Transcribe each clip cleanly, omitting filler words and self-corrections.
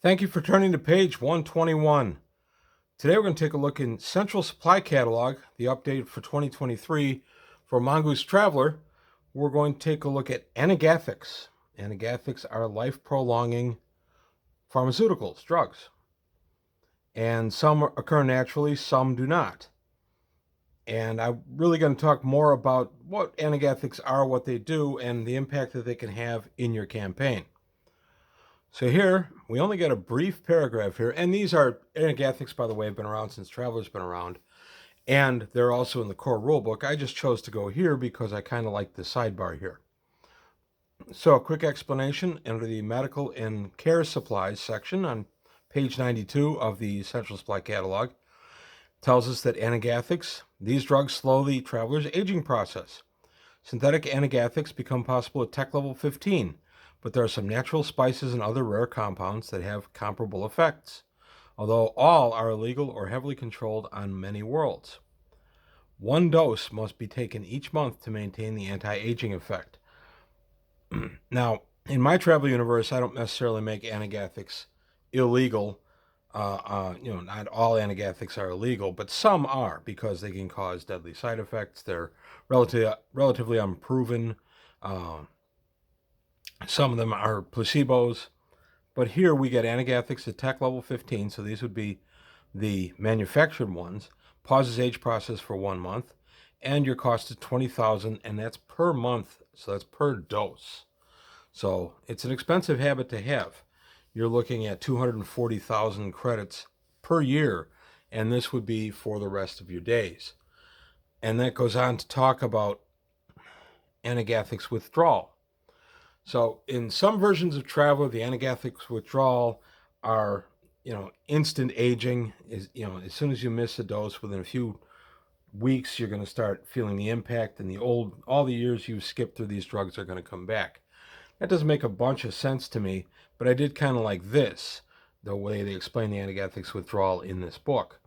Thank you for turning to page 121. Today we're going to take a look in Central Supply Catalog, the update for 2023 for Mongoose Traveler. We're going to take a look at Anagathics. Anagathics are life-prolonging pharmaceuticals, drugs. And some occur naturally, some do not. And I'm really going to talk more about what Anagathics are, what they do, and the impact that they can have in your campaign. So here, we only get a brief paragraph here, and these are, Anagathics, by the way, have been around since Traveler's been around, and they're also in the core rulebook. I just chose to go here because I kind of like the sidebar here. So a quick explanation under the Medical and Care Supplies section on page 92 of the Central Supply Catalog tells us that Anagathics, these drugs slow the traveler's aging process. Synthetic Anagathics become possible at tech level 15, but there are some natural spices and other rare compounds that have comparable effects, although all are illegal or heavily controlled on many worlds. One dose must be taken each month to maintain the anti-aging effect. Now, in my travel universe, I don't necessarily make Anagathics illegal. Not all Anagathics are illegal, but some are because they can cause deadly side effects. They're relatively unproven. Some of them are placebos, but here we get Anagathics at tech level 15, so these would be the manufactured ones, pauses age process for 1 month, and your cost is $20,000, and that's per month, so that's per dose. So it's an expensive habit to have. You're looking at 240,000 credits per year, and this would be for the rest of your days. And that goes on to talk about Anagathics withdrawal. So in some versions of Traveler, the Anagathics withdrawal are, instant aging. Is as soon as you miss a dose, within a few weeks, you're going to start feeling the impact, and all the years you've skipped through these drugs are going to come back. That doesn't make a bunch of sense to me, but I did kind of like this, the way they explain the Anagathics withdrawal in this book.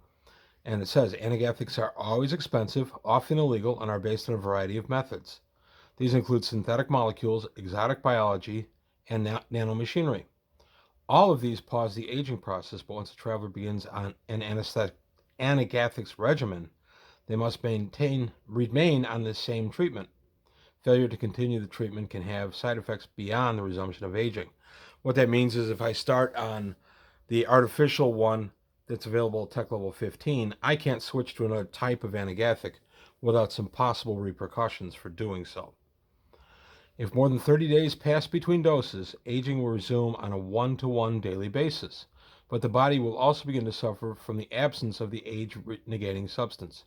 And it says, Anagathics are always expensive, often illegal, and are based on a variety of methods. These include synthetic molecules, exotic biology, and nanomachinery. All of these pause the aging process, but once a traveler begins on an Anagathics regimen, they must remain on this same treatment. Failure to continue the treatment can have side effects beyond the resumption of aging. What that means is if I start on the artificial one that's available at tech level 15, I can't switch to another type of Anagathic without some possible repercussions for doing so. If more than 30 days pass between doses, aging will resume on a 1-to-1 daily basis, but the body will also begin to suffer from the absence of the age-negating substance.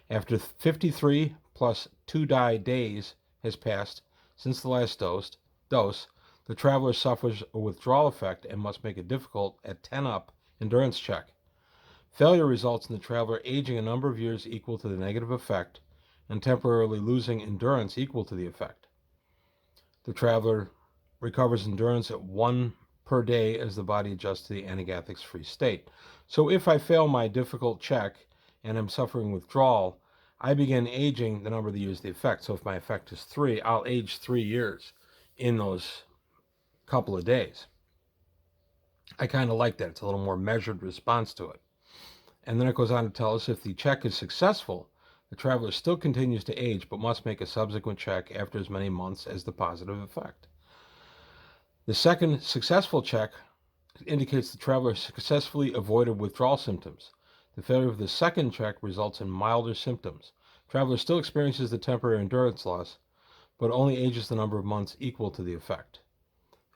After 53 plus 2 days has passed since the last dose, the traveler suffers a withdrawal effect and must make a difficult at 10 up endurance check. Failure results in the traveler aging a number of years equal to the negative effect and temporarily losing endurance equal to the effect. The traveler recovers endurance at 1 per day as the body adjusts to the Anagathics free state. So if I fail my difficult check and I'm suffering withdrawal, I begin aging the number of the years of the effect. So if my effect is 3, I'll age 3 years in those couple of days. I kind of like that. It's a little more measured response to it. And then it goes on to tell us if the check is successful, the traveler still continues to age, but must make a subsequent check after as many months as the positive effect. The second successful check indicates the traveler successfully avoided withdrawal symptoms. The failure of the second check results in milder symptoms. Traveler still experiences the temporary endurance loss, but only ages the number of months equal to the effect.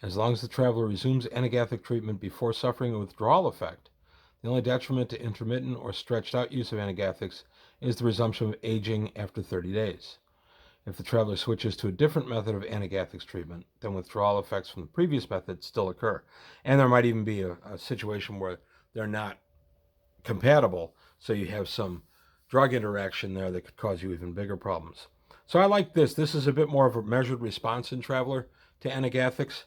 As long as the traveler resumes Anagathic treatment before suffering a withdrawal effect, the only detriment to intermittent or stretched out use of Anagathics is the resumption of aging after 30 days. If the traveler switches to a different method of Anagathics treatment, then withdrawal effects from the previous method still occur. And there might even be a situation where they're not compatible, so you have some drug interaction there that could cause you even bigger problems. So I like this. This is a bit more of a measured response in Traveler to Anagathics.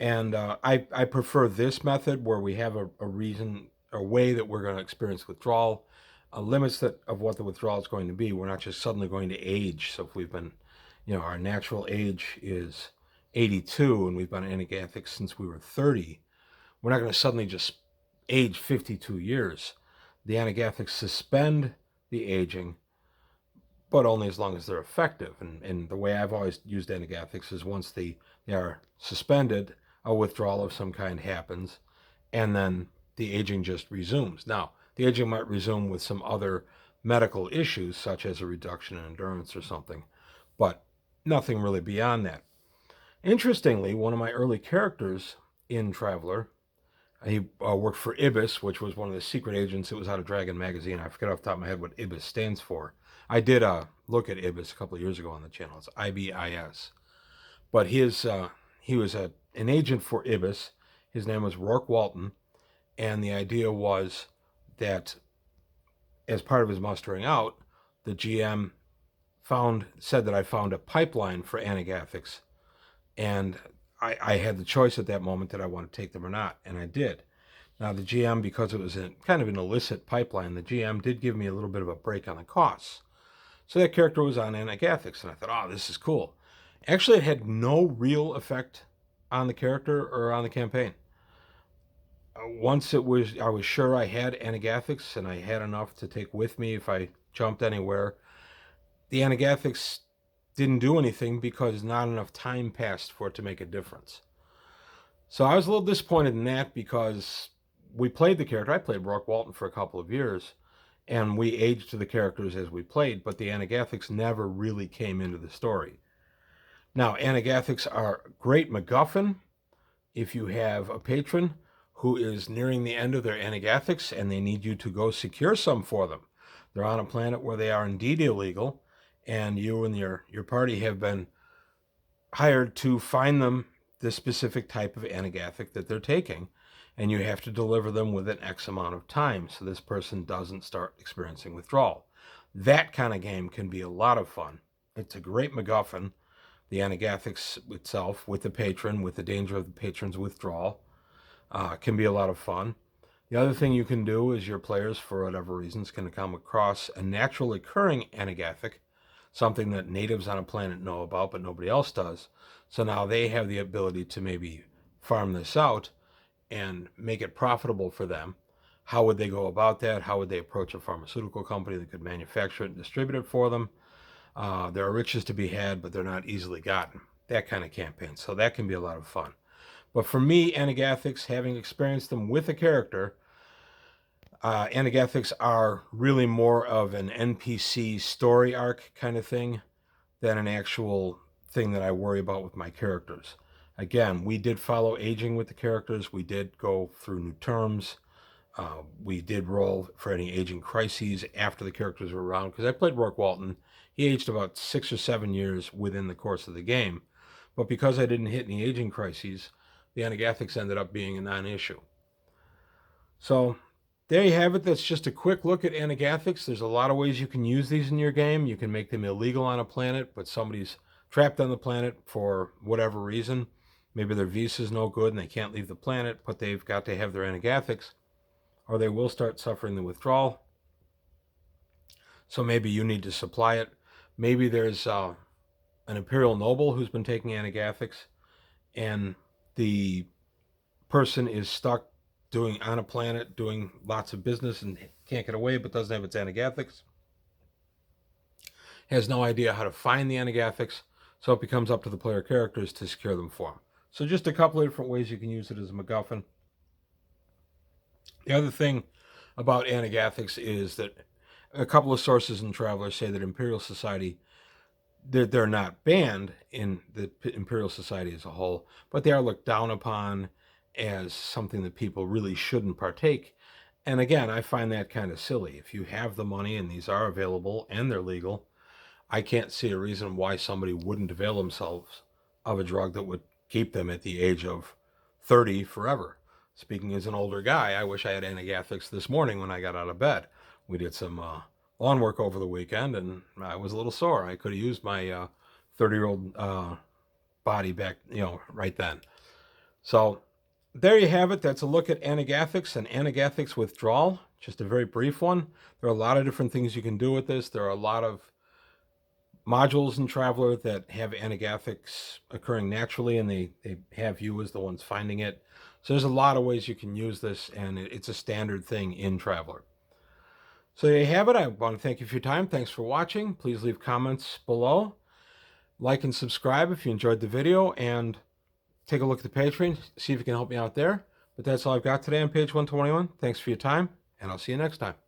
And I prefer this method where we have a reason, a way that we're going to experience withdrawal, limits of what the withdrawal is going to be. We're not just suddenly going to age. So if we've been, our natural age is 82 and we've been on Anagathics since we were 30, we're not going to suddenly just age 52 years. The Anagathics suspend the aging, but only as long as they're effective. And the way I've always used Anagathics is once they are suspended, a withdrawal of some kind happens, and then the aging just resumes. Now, the aging might resume with some other medical issues, such as a reduction in endurance or something, but nothing really beyond that. Interestingly, one of my early characters in Traveler, he worked for IBIS, which was one of the secret agents. It was out of Dragon Magazine. I forget off the top of my head what IBIS stands for. I did look at IBIS a couple of years ago on the channel. It's IBIS. But he was an agent for IBIS. His name was Rourke Walton. And the idea was that as part of his mustering out, the GM said that I found a pipeline for Anagathics. And I had the choice at that moment that I want to take them or not, and I did. Now, the GM, because it was kind of an illicit pipeline, the GM did give me a little bit of a break on the costs. So that character was on Anagathics, and I thought, oh, this is cool. Actually, it had no real effect on the character or on the campaign. Once I was sure I had Anagathics, and I had enough to take with me if I jumped anywhere. The Anagathics didn't do anything because not enough time passed for it to make a difference. So I was a little disappointed in that because we played the character. I played Rourke Walton for a couple of years, and we aged the characters as we played, but the Anagathics never really came into the story. Now, Anagathics are great MacGuffin if you have a patron who is nearing the end of their Anagathics and they need you to go secure some for them. They're on a planet where they are indeed illegal, and you and your party have been hired to find them the specific type of Anagathic that they're taking, and you have to deliver them within X amount of time so this person doesn't start experiencing withdrawal. That kind of game can be a lot of fun. It's a great MacGuffin, the Anagathics itself, with the patron, with the danger of the patron's withdrawal, can be a lot of fun. The other thing you can do is your players, for whatever reasons, can come across a naturally occurring Anagathic, something that natives on a planet know about, but nobody else does. So now they have the ability to maybe farm this out and make it profitable for them. How would they go about that? How would they approach a pharmaceutical company that could manufacture it and distribute it for them? There are riches to be had, but they're not easily gotten. That kind of campaign. So that can be a lot of fun. But for me, Anagathics, having experienced them with a character, Anagathics are really more of an NPC story arc kind of thing than an actual thing that I worry about with my characters. Again, we did follow aging with the characters. We did go through new terms. We did roll for any aging crises after the characters were around, because I played Rourke Walton. He aged about 6 or 7 years within the course of the game. But because I didn't hit any aging crises, the Anagathics ended up being a non-issue. So there you have it. That's just a quick look at Anagathics. There's a lot of ways you can use these in your game. You can make them illegal on a planet, but somebody's trapped on the planet for whatever reason. Maybe their visa's no good and they can't leave the planet, but they've got to have their Anagathics, or they will start suffering the withdrawal. So maybe you need to supply it. Maybe there's an Imperial Noble who's been taking Anagathics, and the person is stuck on a planet doing lots of business and can't get away, but doesn't have its Anagathics. Has no idea how to find the Anagathics, so it becomes up to the player characters to secure them for them. So just a couple of different ways you can use it as a MacGuffin. The other thing about Anagathics is that a couple of sources in Traveler say that Imperial Society, they're not banned in the Imperial Society as a whole, but they are looked down upon as something that people really shouldn't partake. And again, I find that kind of silly. If you have the money and these are available and they're legal, I can't see a reason why somebody wouldn't avail themselves of a drug that would keep them at the age of 30 forever. Speaking as an older guy, I wish I had Anagathics this morning when I got out of bed. We did some lawn work over the weekend, and I was a little sore. I could have used my 30-year-old body back, right then. So there you have it. That's a look at Anagathics and Anagathics Withdrawal. Just a very brief one. There are a lot of different things you can do with this. There are a lot of modules in Traveler that have Anagathics occurring naturally, and they have you as the ones finding it. So there's a lot of ways you can use this, and it's a standard thing in Traveler. So there you have it. I want to thank you for your time. Thanks for watching. Please leave comments below. Like and subscribe if you enjoyed the video, and take a look at the Patreon, see if you can help me out there. But that's all I've got today on page 121. Thanks for your time, and I'll see you next time.